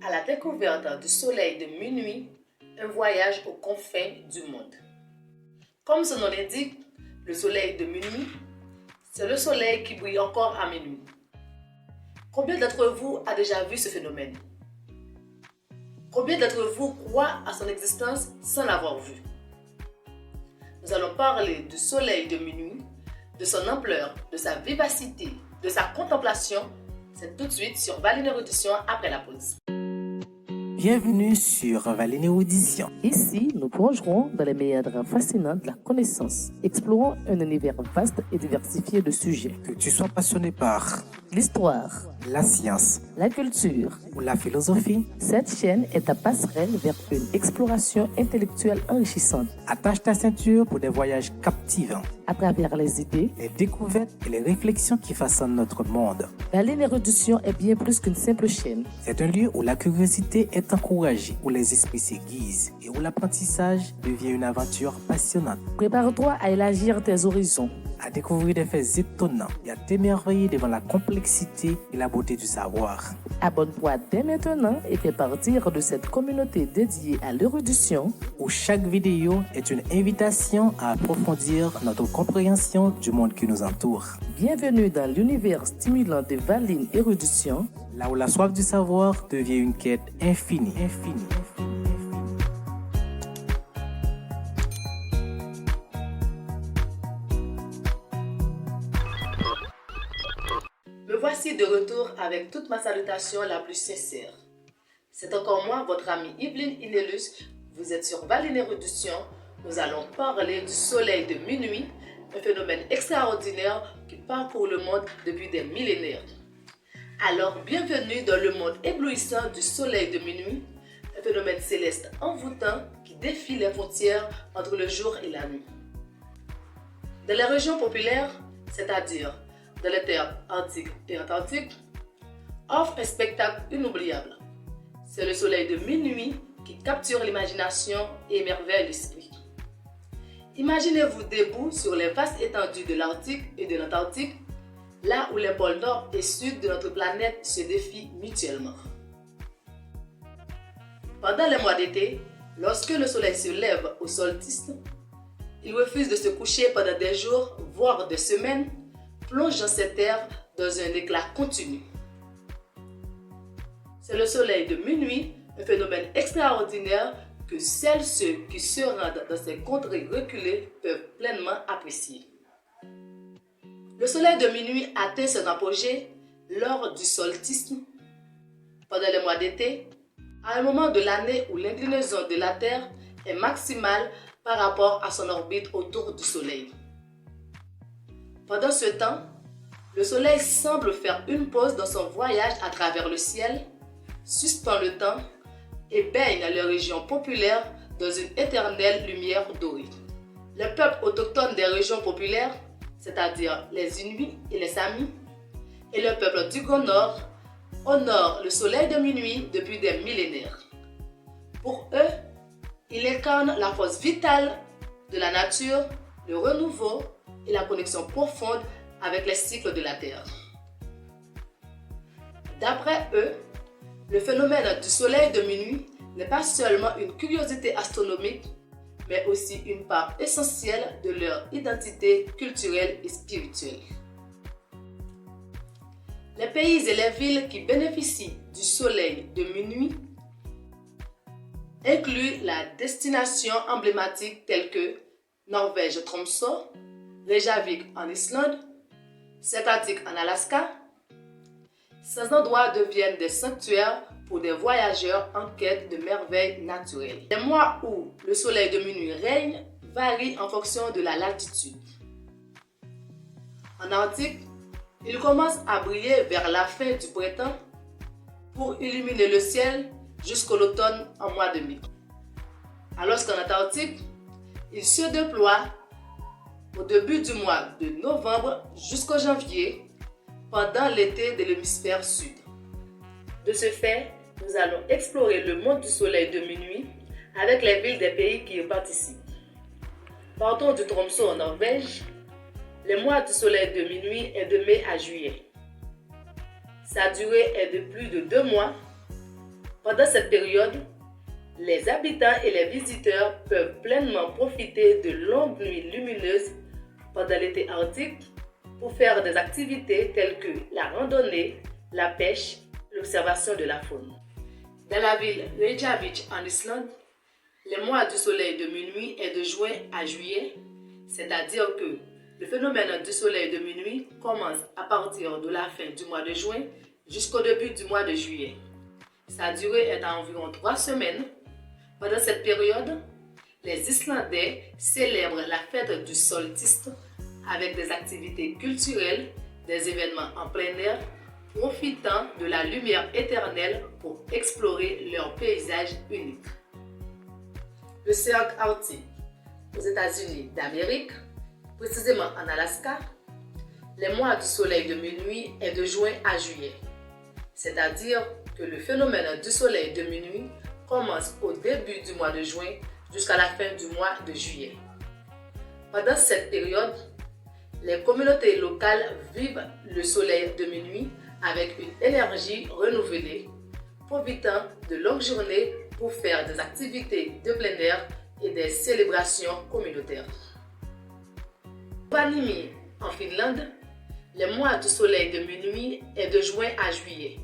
à la découverte du soleil de minuit, un voyage aux confins du monde. Comme son nom l'indique, le soleil de minuit, c'est le soleil qui brille encore à minuit. Combien d'entre vous a déjà vu ce phénomène? Combien d'entre vous croient à son existence sans l'avoir vu? Nous allons parler du soleil de minuit, de son ampleur, de sa vivacité, de sa contemplation. C'est tout de suite sur Valin Érudition après la pause. Bienvenue sur Valin Érudition. Ici, nous plongerons dans les méandres fascinants de la connaissance, explorant un univers vaste et diversifié de sujets. Que tu sois passionné par L'histoire, la science la culture, ou la philosophie, cette chaîne est ta passerelle vers une exploration intellectuelle enrichissante. attache ta ceinture pour des voyages captivants, À travers les idées, les découvertes et les réflexions qui façonnent notre monde. Valin Érudition est bien plus qu'une simple chaîne. C'est un lieu où la curiosité est encouragée, où les esprits s'aiguisent et où l'apprentissage devient une aventure passionnante. Prépare-toi à élargir tes horizons. À découvrir des faits étonnants et à t'émerveiller devant la complexité et la beauté du savoir. Abonne-toi dès maintenant et fais partir de cette communauté dédiée à l'érudition. Où chaque vidéo est une invitation à approfondir notre compréhension du monde qui nous entoure. Bienvenue dans l'univers stimulant de Valin Érudition. Là où la soif du savoir devient une quête infinie. Me voici de retour avec toute ma salutation la plus sincère. C'est encore moi, votre amie Yveline Inellus. Vous êtes sur Valin Érudition. Nous allons parler du soleil de minuit, un phénomène extraordinaire qui parcourt le monde depuis des millénaires. Alors, bienvenue dans le monde éblouissant du soleil de minuit, un phénomène céleste envoûtant qui défie les frontières entre le jour et la nuit. Dans les régions populaires, c'est-à-dire dans les terres arctiques et antarctiques, offre un spectacle inoubliable. C'est le soleil de minuit qui capture l'imagination et émerveille l'esprit. Imaginez-vous debout sur les vastes étendues de l'Arctique et de l'Antarctique, là où les pôles nord et sud de notre planète se défient mutuellement. Pendant les mois d'été, lorsque le soleil se lève au solstice, il refuse de se coucher pendant des jours, voire des semaines, plongeant cette terre dans un éclat continu. C'est le soleil de minuit, un phénomène extraordinaire que seuls ceux qui se rendent dans ces contrées reculées peuvent pleinement apprécier. Le soleil de minuit atteint son apogée lors du solstice, pendant les mois d'été, à un moment de l'année où l'inclinaison de la Terre est maximale par rapport à son orbite autour du soleil. Pendant ce temps, le soleil semble faire une pause dans son voyage à travers le ciel, suspend le temps et baigne les régions populaires dans une éternelle lumière dorée. Les peuples autochtones des régions populaires, c'est-à-dire les Inuits et les Samis, et le peuple du Grand Nord, honorent le soleil de minuit depuis des millénaires. Pour eux, il incarne la force vitale de la nature, le renouveau et la connexion profonde avec les cycles de la Terre. D'après eux, le phénomène du soleil de minuit n'est pas seulement une curiosité astronomique, mais aussi une part essentielle de leur identité culturelle et spirituelle. Les pays et les villes qui bénéficient du soleil de minuit incluent la destination emblématique telle que Norvège Tromsø, Reykjavik en Islande, Sekatik en Alaska. Ces endroits deviennent des sanctuaires pour des voyageurs en quête de merveilles naturelles. Les mois où le soleil de minuit règne varient en fonction de la latitude. En Arctique, il commence à briller vers la fin du printemps pour illuminer le ciel jusqu'au l'automne en mois de mai. Alors qu'en Antarctique, il se déploie au début du mois de novembre jusqu'au janvier, pendant l'été de l'hémisphère sud. De ce fait, nous allons explorer le monde du soleil de minuit avec les villes des pays qui y participent. Partons du Tromsø en Norvège. Le mois du soleil de minuit est de mai à juillet. Sa durée est de plus de 2 mois. Pendant cette période, les habitants et les visiteurs peuvent pleinement profiter de longues nuits lumineuses pendant l'été arctique pour faire des activités telles que la randonnée, la pêche, l'observation de la faune. Dans la ville Reykjavik en Islande, les mois du soleil de minuit est de juin à juillet, c'est-à-dire que le phénomène du soleil de minuit commence à partir de la fin du mois de juin jusqu'au début du mois de juillet. Sa durée est d'environ 3 semaines. Pendant cette période, les Islandais célèbrent la fête du solstice avec des activités culturelles, des événements en plein air, profitant de la lumière éternelle pour explorer leur paysage unique. Le cercle arctique aux États-Unis d'Amérique, précisément en Alaska, les mois du soleil de minuit est de juin à juillet. C'est-à-dire que le phénomène du soleil de minuit commence au début du mois de juin jusqu'à la fin du mois de juillet. Pendant cette période, les communautés locales vivent le soleil de minuit avec une énergie renouvelée, profitant de longues journées pour faire des activités de plein air et des célébrations communautaires. Rovaniemi, en Finlande, les mois du soleil de minuit est de juin à juillet.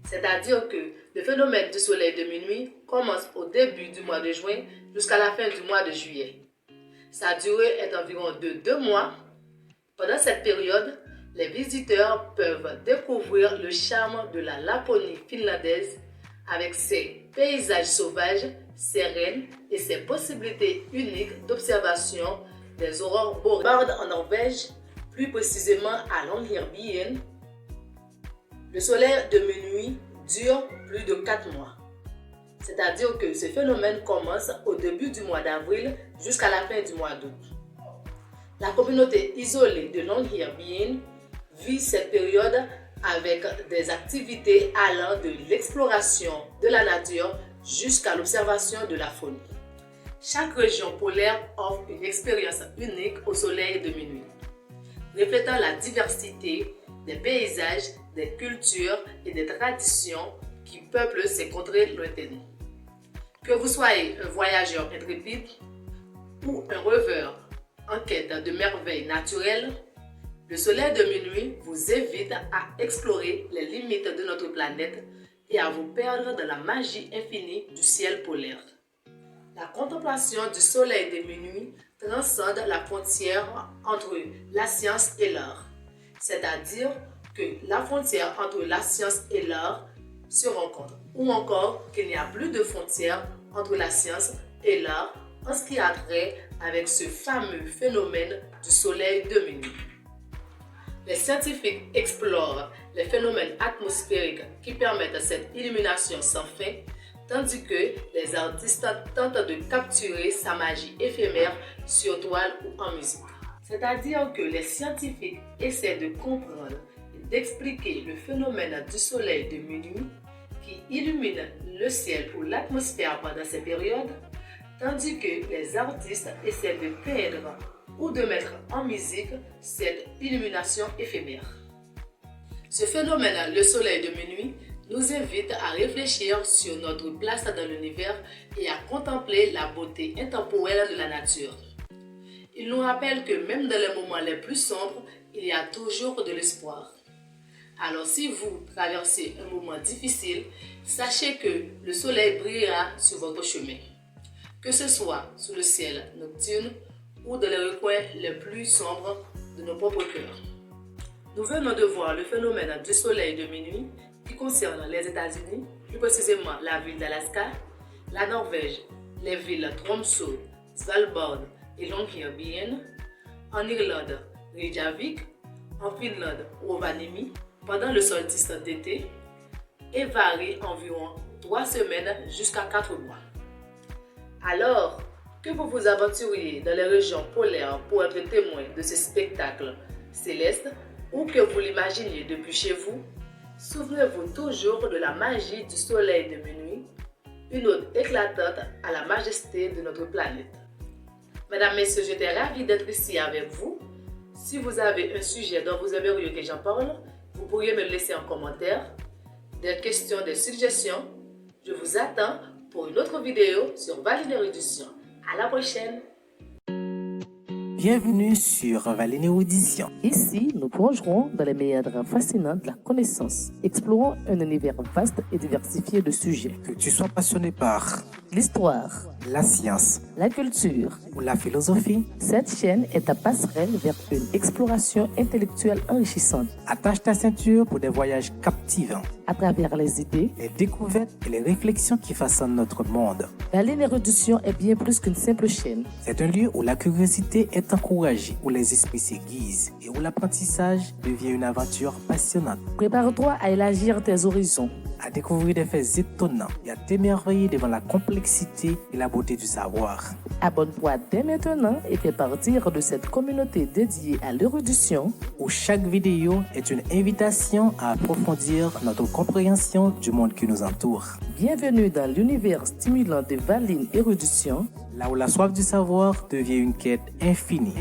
C'est-à-dire que le phénomène du soleil de minuit commence au début du mois de juin jusqu'à la fin du mois de juillet. Sa durée est d'environ de 2 mois. Pendant cette période, les visiteurs peuvent découvrir le charme de la Laponie finlandaise avec ses paysages sauvages, ses rennes et ses possibilités uniques d'observation des aurores boréales en Norvège, plus précisément à Longyearbyen. Le soleil de minuit dure plus de 4 mois. C'est-à-dire que ce phénomène commence au début du mois d'avril jusqu'à la fin du mois d'août. La communauté isolée de Longyearbyen vit cette période avec des activités allant de l'exploration de la nature jusqu'à l'observation de la faune. Chaque région polaire offre une expérience unique au soleil de minuit, reflétant la diversité des paysages, des cultures et des traditions qui peuplent ces contrées lointaines. Que vous soyez un voyageur intrépide ou un rêveur en quête de merveilles naturelles, le soleil de minuit vous invite à explorer les limites de notre planète et à vous perdre dans la magie infinie du ciel polaire. La contemplation du soleil de minuit transcende la frontière entre la science et l'art, c'est-à-dire que la frontière entre la science et l'art se rencontre, ou encore qu'il n'y a plus de frontière entre la science et l'art en ce qui a trait avec ce fameux phénomène du soleil de minuit. Les scientifiques explorent les phénomènes atmosphériques qui permettent cette illumination sans fin, tandis que les artistes tentent de capturer sa magie éphémère sur toile ou en musique. C'est-à-dire que les scientifiques essaient de comprendre et d'expliquer le phénomène du soleil de minuit qui illumine le ciel ou l'atmosphère pendant ces périodes, tandis que les artistes essaient de peindre ou de mettre en musique cette illumination éphémère. Ce phénomène, le soleil de minuit, nous invite à réfléchir sur notre place dans l'univers et à contempler la beauté intemporelle de la nature. Il nous rappelle que même dans les moments les plus sombres, il y a toujours de l'espoir. Alors si vous traversez un moment difficile, sachez que le soleil brillera sur votre chemin. Que ce soit sous le ciel nocturne ou dans les recoins les plus sombres de nos propres cœurs. Nous venons de voir le phénomène du soleil de minuit qui concerne les États-Unis, plus précisément la ville d'Alaska, la Norvège, les villes Tromsø, Svalbard et Longyearbyen, en Irlande, Reykjavik, en Finlande, Rovaniemi, pendant le solstice d'été, et varie environ 3 semaines jusqu'à 4 mois. Alors, que vous vous aventuriez dans les régions polaires pour être témoin de ce spectacle céleste ou que vous l'imaginiez depuis chez vous, souvenez-vous toujours de la magie du soleil de minuit, une ode éclatante à la majesté de notre planète. Mesdames, Messieurs, j'étais ravie d'être ici avec vous. Si vous avez un sujet dont vous aimeriez que j'en parle, vous pourriez me le laisser en commentaire. des questions, des suggestions, je vous attends pour une autre vidéo sur Valine Érudition. À la prochaine! Bienvenue sur Valine Érudition. Ici, nous plongerons dans les méandres fascinants de la connaissance, explorant un univers vaste et diversifié de sujets. Que tu sois passionné par L'histoire, la science la culture, ou la philosophie, cette chaîne est ta passerelle vers une exploration intellectuelle enrichissante. attache ta ceinture pour des voyages captivants, À travers les idées, les découvertes et les réflexions qui façonnent notre monde. Valine Érudition est bien plus qu'une simple chaîne. C'est un lieu où la curiosité est encouragée, où les esprits s'aiguisent et où l'apprentissage devient une aventure passionnante. Prépare-toi à élargir tes horizons. À découvrir des faits étonnants et à t'émerveiller devant la complexité et la beauté du savoir. Abonne-toi dès maintenant et fais partir de cette communauté dédiée à l'érudition Où chaque vidéo est une invitation à approfondir notre compréhension du monde qui nous entoure. Bienvenue dans l'univers stimulant de Valine Érudition. Là où la soif du savoir devient une quête infinie.